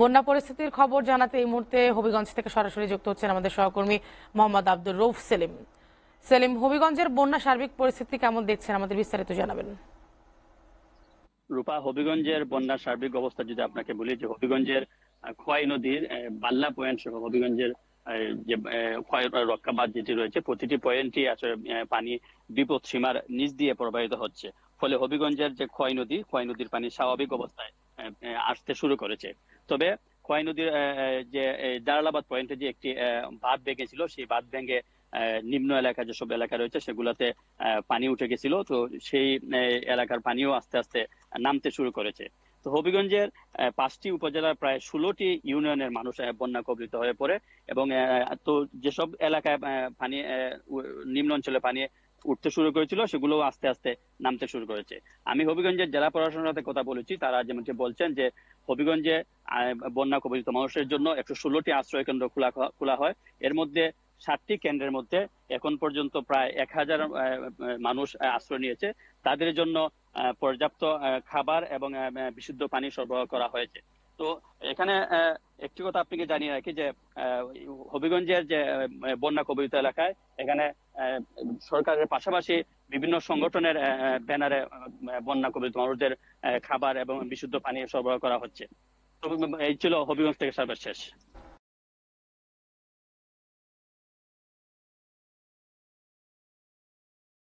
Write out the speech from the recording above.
বন্যা পরিস্থিতির খবর জানাতে এই মুহূর্তে হবিগঞ্জ থেকে সরাসরি যুক্ত হচ্ছেন আমাদের সহকর্মী মোহাম্মদ আব্দুর রউফ সেলিম। সেলিম, হবিগঞ্জের বন্যা সার্বিক পরিস্থিতি কেমন দেখছেন, আমাদের বিস্তারিত জানাবেন। রূপা, হবিগঞ্জের বন্যার সার্বিক অবস্থা যদি আপনাকে বলি, যে হবিগঞ্জের খোয়াই নদীর বাল্লা পয়েন্ট সহ হবিগঞ্জের যে ক্ষয় রক্ষা বাঁধ যেটি রয়েছে, প্রতিটি পয়েন্টই আসলে পানি বিপদ সীমার নিচ দিয়ে প্রবাহিত হচ্ছে। ফলে হবিগঞ্জের যে খোয়াই নদীর পানি স্বাভাবিক অবস্থায় আসতে শুরু করেছে। তবে খোয়াই নদীর যে জালালাবাদ পয়েন্টে যে একটি বাঁধ ভেঙেছিল, সেই বাঁধ ভেঙে নিম্ন এলাকা যেসব এলাকা রয়েছে সেগুলাতে পানি উঠে গেছিল। তো সেই এলাকার পানিও আস্তে আস্তে নামতে শুরু করেছে। তো হবিগঞ্জের 5টি উপজেলার প্রায় 16টি ইউনিয়নের মানুষ বন্যা কবলিত হয়ে পড়ে। এবং তো যেসব এলাকায় পানি নিম্ন অঞ্চলে পানি উঠতে শুরু করেছিল সেগুলো আস্তে আস্তে নামতে শুরু করেছে। আমি হবিগঞ্জের জেলা প্রশাসনের সাথে কথা বলেছি, তারা যেমনটি বলছেন যে হবিগঞ্জে বন্যা কবলিত মানুষের জন্য 116টি আশ্রয় কেন্দ্র খোলা হয়। এর মধ্যে 7টি কেন্দ্রের মধ্যে এখন পর্যন্ত প্রায় 1000 মানুষ আশ্রয় নিয়েছে। তাদের জন্য পর্যাপ্ত খাবার এবং বিশুদ্ধ পানি সরবরাহ করা হয়েছে। তো এখানে একটি কথা আপনাকে জানিয়ে রাখি যে হবিগঞ্জের যে বন্যা কবলিত এলাকায় এখানে সরকারের পাশাপাশি বিভিন্ন সংগঠনের ব্যানারে বন্যা কবলিত মানুষদের খাবার এবং বিশুদ্ধ পানি সরবরাহ করা হচ্ছে। তো এই ছিল হবিগঞ্জ থেকে সর্বশেষ।